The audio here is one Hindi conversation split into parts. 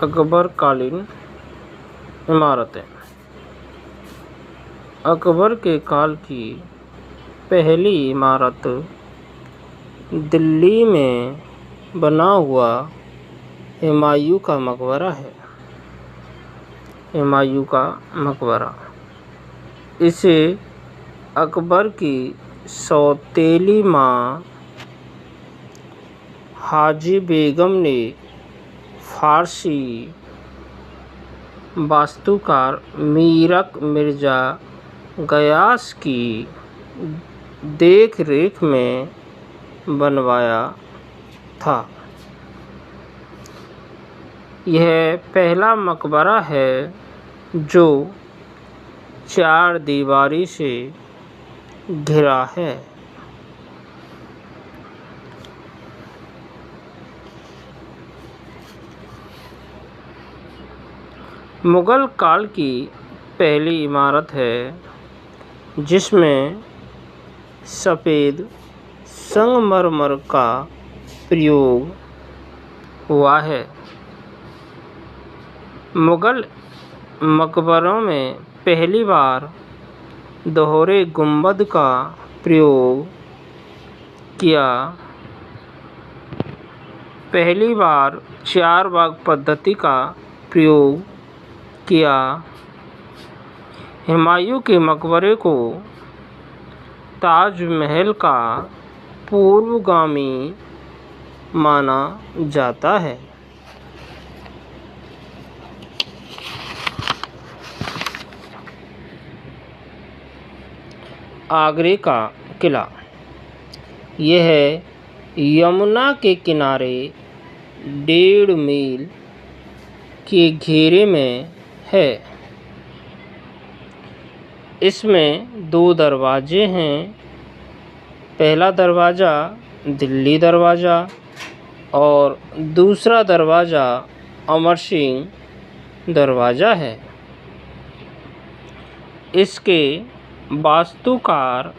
अकबरकालीन इमारतें। अकबर के काल की पहली इमारत दिल्ली में बना हुआ हुमायूं का मकबरा है। हुमायूं का मकबरा, इसे अकबर की सौतेली माँ हाजी बेगम ने फारसी वास्तुकार मीरक मिर्जा गयास की देख रेख में बनवाया था। यह पहला मकबरा है जो 4 दीवारी से घिरा है। मुगल काल की पहली इमारत है जिसमें सफ़ेद संगमरमर का प्रयोग हुआ है। मुगल मकबरों में पहली बार दोहरे गुंबद का प्रयोग किया। पहली बार 4 बाग पद्धति का प्रयोग किया। हुमायूं के मकबरे को ताजमहल का पूर्वगामी माना जाता है। आगरे का किला, यह यमुना के किनारे 1.5 मील के घेरे में है। इसमें 2 दरवाजे हैं। पहला दरवाज़ा दिल्ली दरवाज़ा और दूसरा दरवाज़ा अमर सिंह दरवाज़ा है। इसके वास्तुकार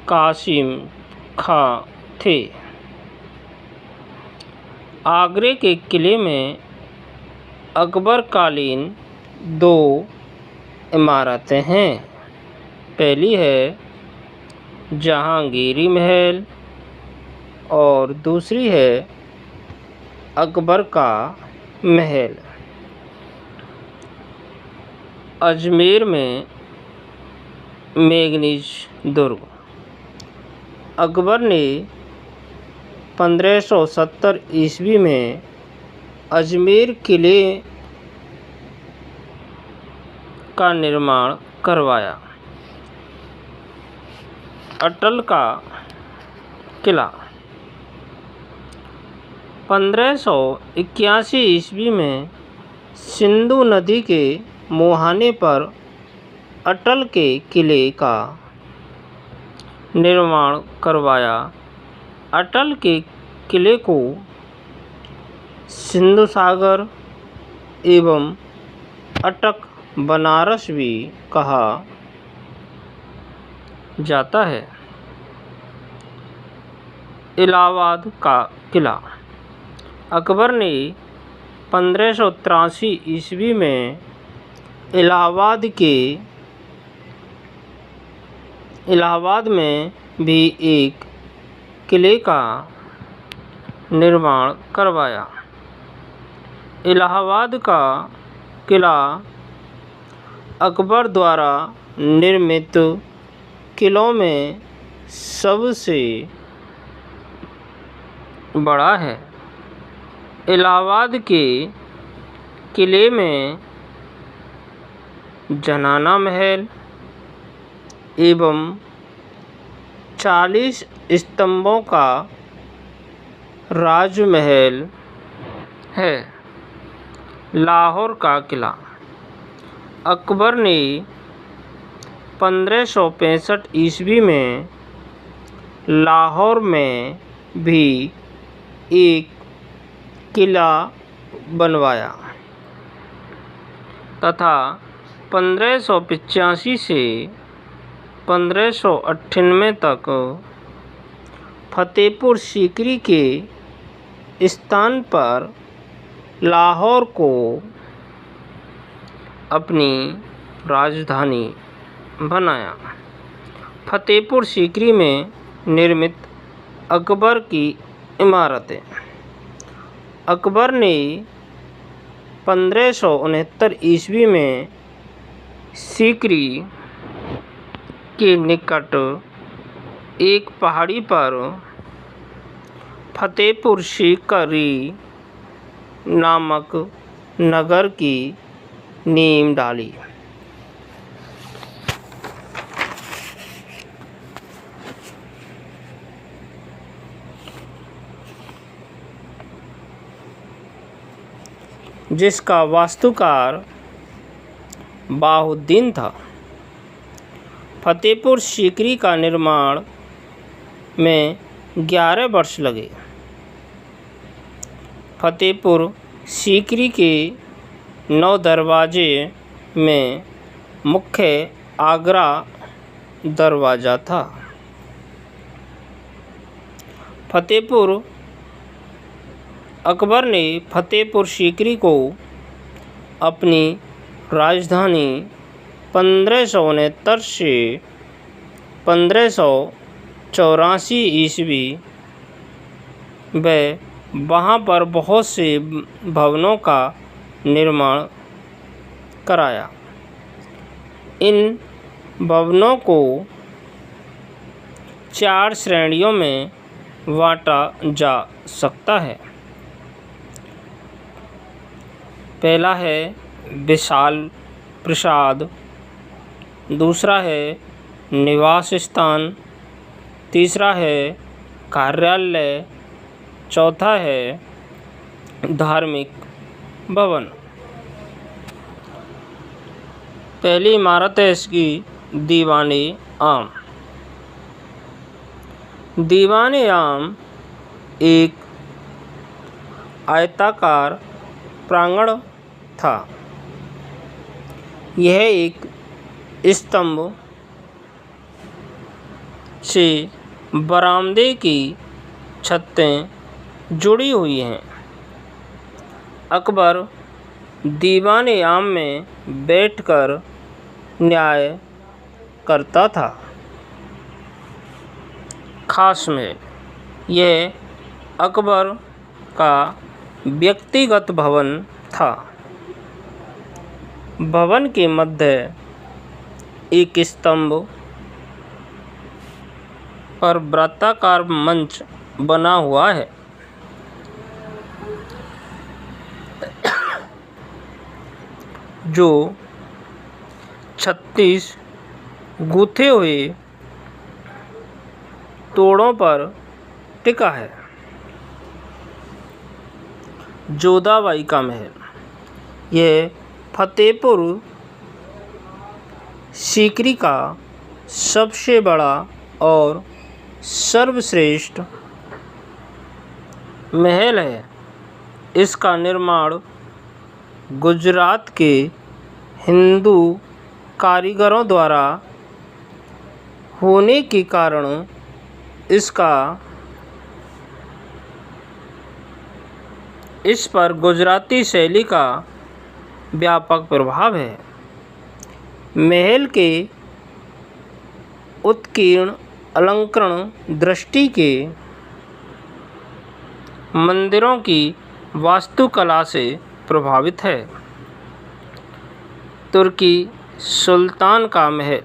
कासिम खां थे। आगरे के किले में अकबरकालीन 2 इमारतें हैं। पहली है जहांगीरी महल और दूसरी है अकबर का महल। अजमेर में मेगनीज दुर्ग, अकबर ने 1570 ईस्वी में अजमेर किले का निर्माण करवाया। अटल का किला 1581 ईस्वी में सिंधु नदी के मुहाने पर अटल के किले का निर्माण करवाया। अटल के किले को सिंधु सागर एवं अटक बनारस भी कहा जाता है। इलाहाबाद का किला, अकबर ने 1583 ईस्वी में इलाहाबाद में भी एक किले का निर्माण करवाया। इलाहाबाद का किला अकबर द्वारा निर्मित किलों में सबसे बड़ा है। इलाहाबाद के किले में जनाना महल एवं 40 स्तंभों का राजमहल है। लाहौर का किला, अकबर ने 1565 ईस्वी में लाहौर में भी एक किला बनवाया तथा 1585 से 1598 तक फतेहपुर सीकरी के स्थान पर लाहौर को अपनी राजधानी बनाया। फतेहपुर सीकरी में निर्मित अकबर की इमारतें। अकबर ने 1569 ईस्वी में सीकरी के निकट एक पहाड़ी पर फतेहपुर सीकरी नामक नगर की नींव डाली। जिसका वास्तुकार बाहुद्दीन था। फतेहपुर सीकरी का निर्माण में 11 वर्ष लगे। फतेहपुर सीकरी के 9 दरवाजे में मुख्य आगरा दरवाज़ा था। अकबर ने फतेहपुर सीकरी को अपनी राजधानी 1569 से 1584 ईस्वी में वहाँ पर बहुत से भवनों का निर्माण कराया। इन भवनों को 4 श्रेणियों में बांटा जा सकता है। पहला है विशाल प्रसाद, दूसरा है निवास स्थान, तीसरा है कार्यालय, चौथा है धार्मिक भवन। पहली इमारत है इसकी दीवाने आम। दीवाने आम एक आयताकार प्रांगण था। यह एक स्तंभ से बरामदे की छतें जुड़ी हुई हैं। अकबर दीवाने आम में बैठकर न्याय करता था। खास में यह अकबर का व्यक्तिगत भवन था। भवन के मध्य एक स्तंभ पर वृत्ताकार मंच बना हुआ है। जो 36 गूथे हुए तोड़ों पर टिका है। जोधाबाई का महल। यह फतेहपुर सीकरी का सबसे बड़ा और सर्वश्रेष्ठ महल है। इसका निर्माण गुजरात के हिंदू कारीगरों द्वारा होने के कारण इस पर गुजराती शैली का व्यापक प्रभाव है। महल के उत्कीर्ण अलंकरण दृष्टि के मंदिरों की वास्तुकला से प्रभावित है। तुर्की सुल्तान का महल।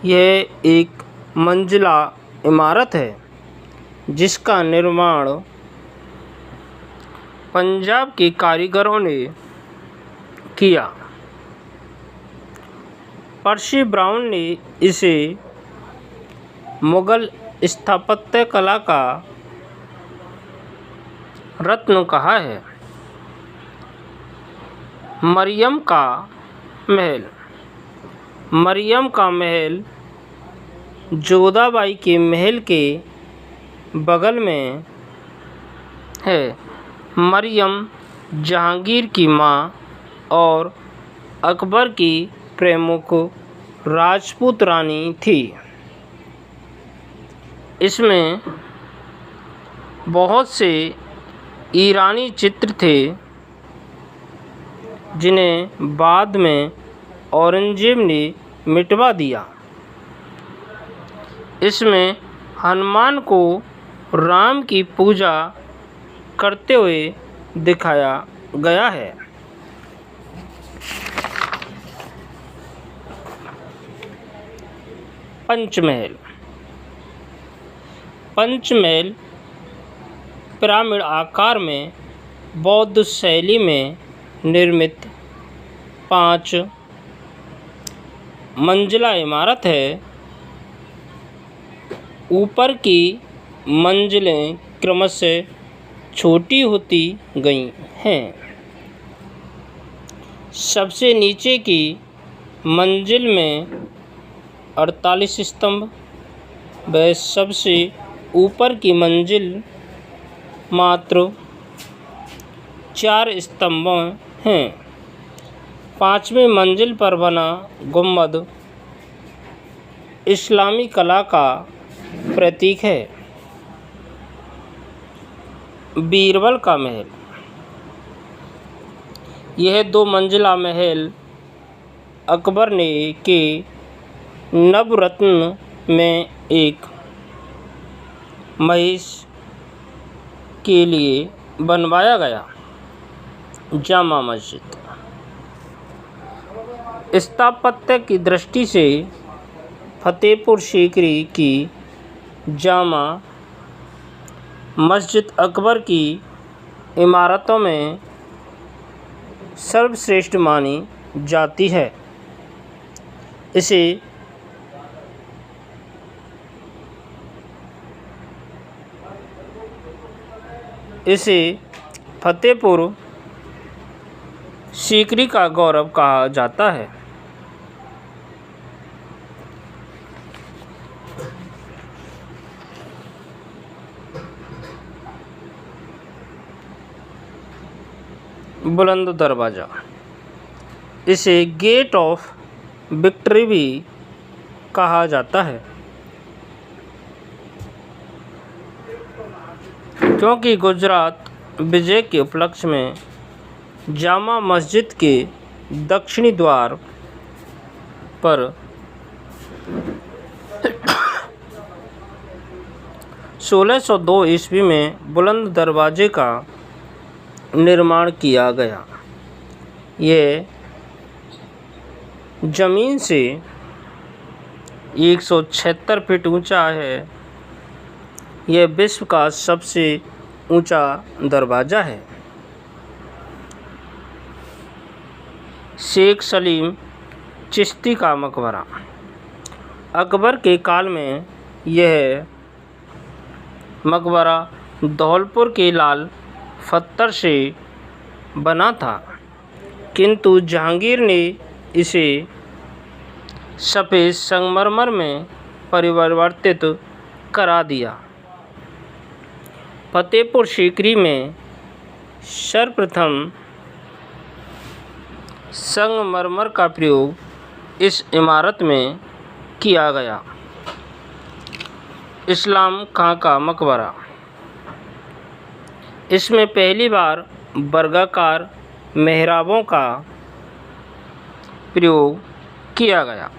यह एक मंजिला इमारत है जिसका निर्माण पंजाब के कारीगरों ने किया। पर्सी ब्राउन ने इसे मुगल स्थापत्य कला का रत्न कहा है। मरियम का महल। मरियम का महल जोधाबाई के महल के बगल में है। मरियम जहांगीर की माँ और अकबर की प्रमुख राजपूत रानी थी। इसमें बहुत से ईरानी चित्र थे जिन्हें बाद में औरंगजेब ने मिटवा दिया। इसमें हनुमान को राम की पूजा करते हुए दिखाया गया है। पंचमहल। पंचमहल पिरामिड आकार में बौद्ध शैली में निर्मित 5 मंजिला इमारत है। ऊपर की मंजिलें क्रमशः छोटी होती गई हैं। सबसे नीचे की मंजिल में 48 स्तंभ व सबसे ऊपर की मंजिल मात्र 4 स्तंभों हैं। 5वीं मंजिल पर बना गुंबद इस्लामी कला का प्रतीक है। बीरबल का महल। यह 2 मंजिला महल अकबर ने के नवरत्न में एक महिष के लिए बनवाया गया। जामा मस्जिद। स्थापत्य की दृष्टि से फतेहपुर सीकरी की जामा मस्जिद अकबर की इमारतों में सर्वश्रेष्ठ मानी जाती है। इसे फतेहपुर सीकरी का गौरव कहा जाता है। बुलंद दरवाज़ा। इसे गेट ऑफ विक्ट्री भी कहा जाता है, क्योंकि गुजरात विजय के उपलक्ष्य में जामा मस्जिद के दक्षिणी द्वार पर 1602 ईस्वी में बुलंद दरवाजे का निर्माण किया गया। यह जमीन से 176 फीट ऊंचा है। यह विश्व का सबसे ऊंचा दरवाज़ा है। शेख सलीम चिश्ती का मकबरा। अकबर के काल में यह मकबरा धौलपुर के लाल पत्थर से बना था, किंतु जहांगीर ने इसे सफ़ेद संगमरमर में परिवर्तित करा दिया। फतेहपुर सीकरी में सर्वप्रथम संगमरमर का प्रयोग इस इमारत में किया गया। इस्लाम खां का मकबरा। इसमें पहली बार वर्गाकार मेहराबों का प्रयोग किया गया।